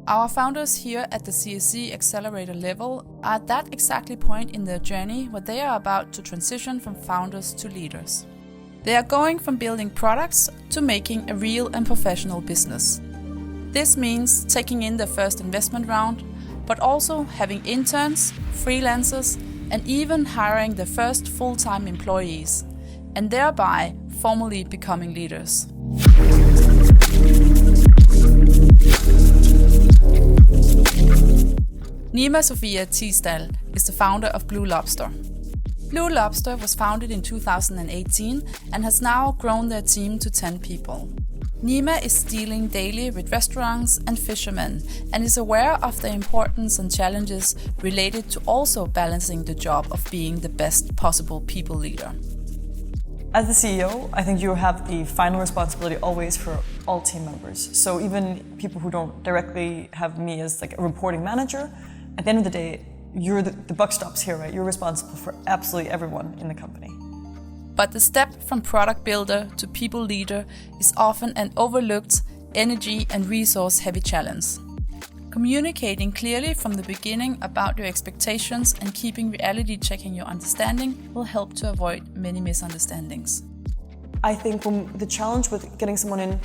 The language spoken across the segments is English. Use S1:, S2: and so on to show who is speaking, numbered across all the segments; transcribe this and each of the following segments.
S1: Our founders here at the CSC Accelerator level are at that exactly point in their journey where they are about to transition from founders to leaders. They are going from building products to making a real and professional business. This means taking in their first investment round, but also having interns, freelancers, and even hiring their first full-time employees, and thereby formally becoming leaders. Nima Sofia Tisdal is the founder of Blue Lobster. Blue Lobster was founded in 2018 and has now grown their team to 10 people. Nima is dealing daily with restaurants and fishermen and is aware of the importance and challenges related to also balancing the job of being the best possible people leader.
S2: As the CEO, I think you have the final responsibility always for all team members. So even people who don't directly have me as like a reporting manager, at the end of the day, you're the buck stops here, right? You're responsible for absolutely everyone in the company.
S1: But the step from product builder to people leader is often an overlooked, energy and resource heavy challenge. Communicating clearly from the beginning about your expectations and keeping reality checking your understanding will help to avoid many misunderstandings.
S2: I think the challenge with getting someone in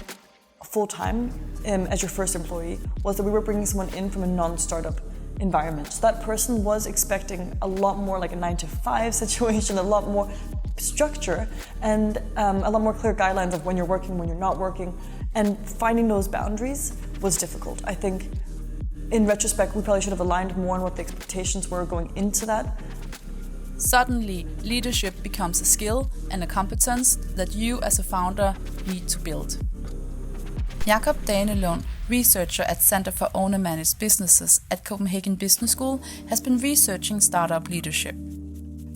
S2: full-time as your first employee was that we were bringing someone in from a non-startup environment. So that person was expecting a lot more like a 9-to-5 situation, a lot more structure and a lot more clear guidelines of when you're working, when you're not working, and finding those boundaries was difficult. I think in retrospect, we probably should have aligned more on what the expectations were going into that.
S1: Suddenly, leadership becomes a skill and a competence that you as a founder need to build. Jakob Danelund, researcher at Center for Owner-Managed Businesses at Copenhagen Business School, has been researching startup leadership.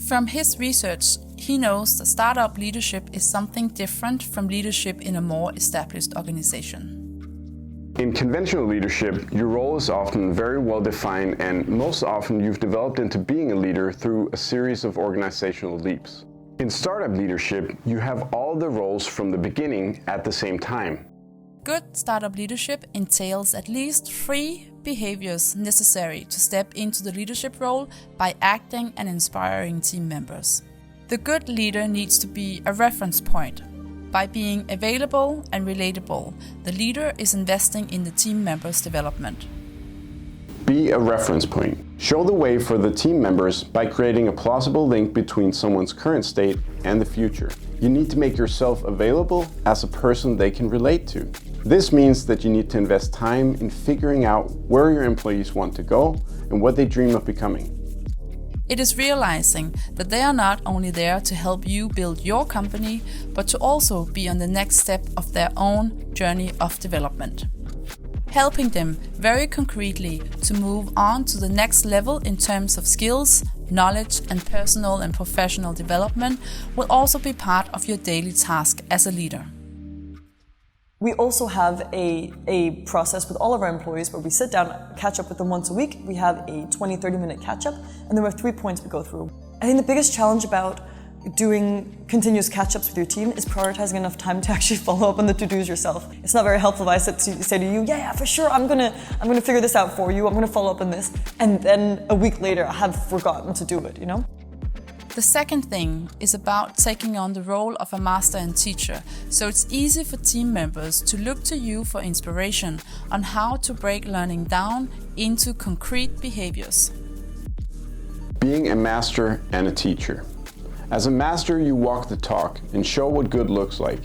S1: From his research, he knows that startup leadership is something different from leadership in a more established organization.
S3: In conventional leadership, your role is often very well defined, and most often you've developed into being a leader through a series of organizational leaps. In startup leadership, you have all the roles from the beginning at the same time.
S1: Good startup leadership entails at least 3 behaviors necessary to step into the leadership role by acting and inspiring team members. The good leader needs to be a reference point. By being available and relatable, the leader is investing in the team members' development.
S3: Be a reference point. Show the way for the team members by creating a plausible link between someone's current state and the future. You need to make yourself available as a person they can relate to. This means that you need to invest time in figuring out where your employees want to go and what they dream of becoming.
S1: It is realizing that they are not only there to help you build your company, but to also be on the next step of their own journey of development. Helping them very concretely to move on to the next level in terms of skills, knowledge, and personal and professional development will also be part of your daily task as a leader.
S2: We also have a process with all of our employees where we sit down, catch up with them once a week. We have a 20-30 minute catch up, and there are 3 points we go through. I think the biggest challenge about doing continuous catch-ups with your team is prioritizing enough time to actually follow up on the to-dos yourself. It's not very helpful if I say to you, yeah, for sure, I'm gonna figure this out for you, I'm gonna follow up on this, and then a week later I have forgotten to do it, you know?
S1: The second thing is about taking on the role of a master and teacher, so it's easy for team members to look to you for inspiration on how to break learning down into concrete behaviors.
S3: Being a master and a teacher. As a master, you walk the talk and show what good looks like.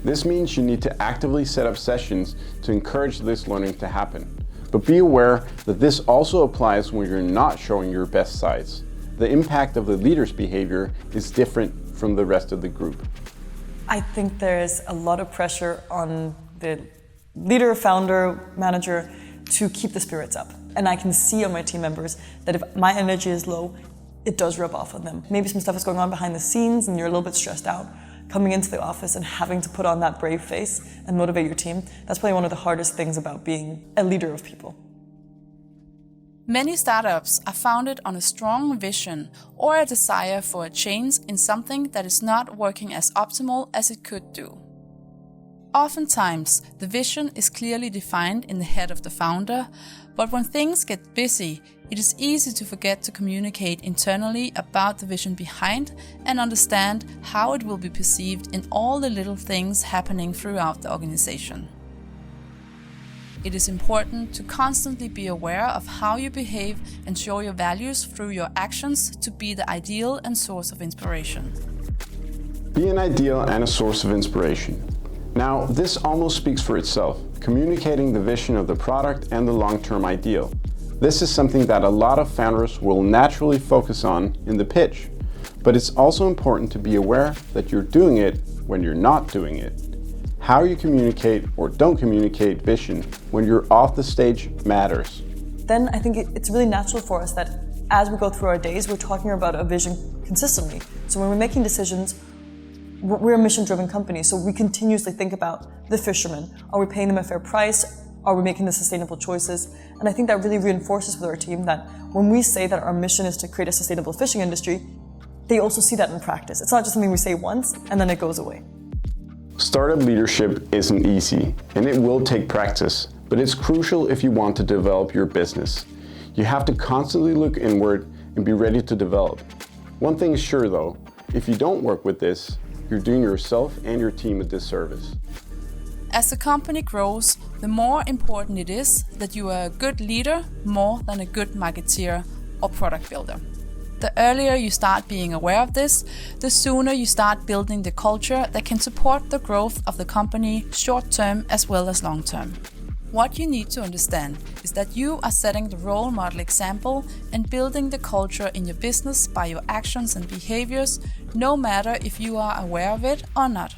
S3: This means you need to actively set up sessions to encourage this learning to happen. But be aware that this also applies when you're not showing your best sides. The impact of the leader's behavior is different from the rest of the group.
S2: I think there's a lot of pressure on the leader, founder, manager to keep the spirits up. And I can see on my team members that if my energy is low, it does rub off on them. Maybe some stuff is going on behind the scenes and you're a little bit stressed out. Coming into the office and having to put on that brave face and motivate your team, that's probably one of the hardest things about being a leader of people.
S1: Many startups are founded on a strong vision or a desire for a change in something that is not working as optimal as it could do. Oftentimes, the vision is clearly defined in the head of the founder, but when things get busy, it is easy to forget to communicate internally about the vision behind and understand how it will be perceived in all the little things happening throughout the organization. It is important to constantly be aware of how you behave and show your values through your actions to be the ideal and source of inspiration.
S3: Be an ideal and a source of inspiration. Now, this almost speaks for itself, communicating the vision of the product and the long-term ideal. This is something that a lot of founders will naturally focus on in the pitch, but it's also important to be aware that you're doing it when you're not doing it. How you communicate or don't communicate vision when you're off the stage matters.
S2: Then I think it's really natural for us that as we go through our days, we're talking about a vision consistently. So when we're making decisions, we're a mission-driven company, so we continuously think about the fishermen. Are we paying them a fair price? Are we making the sustainable choices? And I think that really reinforces with our team that when we say that our mission is to create a sustainable fishing industry, they also see that in practice. It's not just something we say once and then it goes away.
S3: Startup leadership isn't easy, and it will take practice, but it's crucial if you want to develop your business. You have to constantly look inward and be ready to develop. One thing is sure though, if you don't work with this, you're doing yourself and your team a disservice.
S1: As the company grows, the more important it is that you are a good leader more than a good marketeer or product builder. The earlier you start being aware of this, the sooner you start building the culture that can support the growth of the company short-term as well as long-term. What you need to understand is that you are setting the role model example and building the culture in your business by your actions and behaviors, no matter if you are aware of it or not.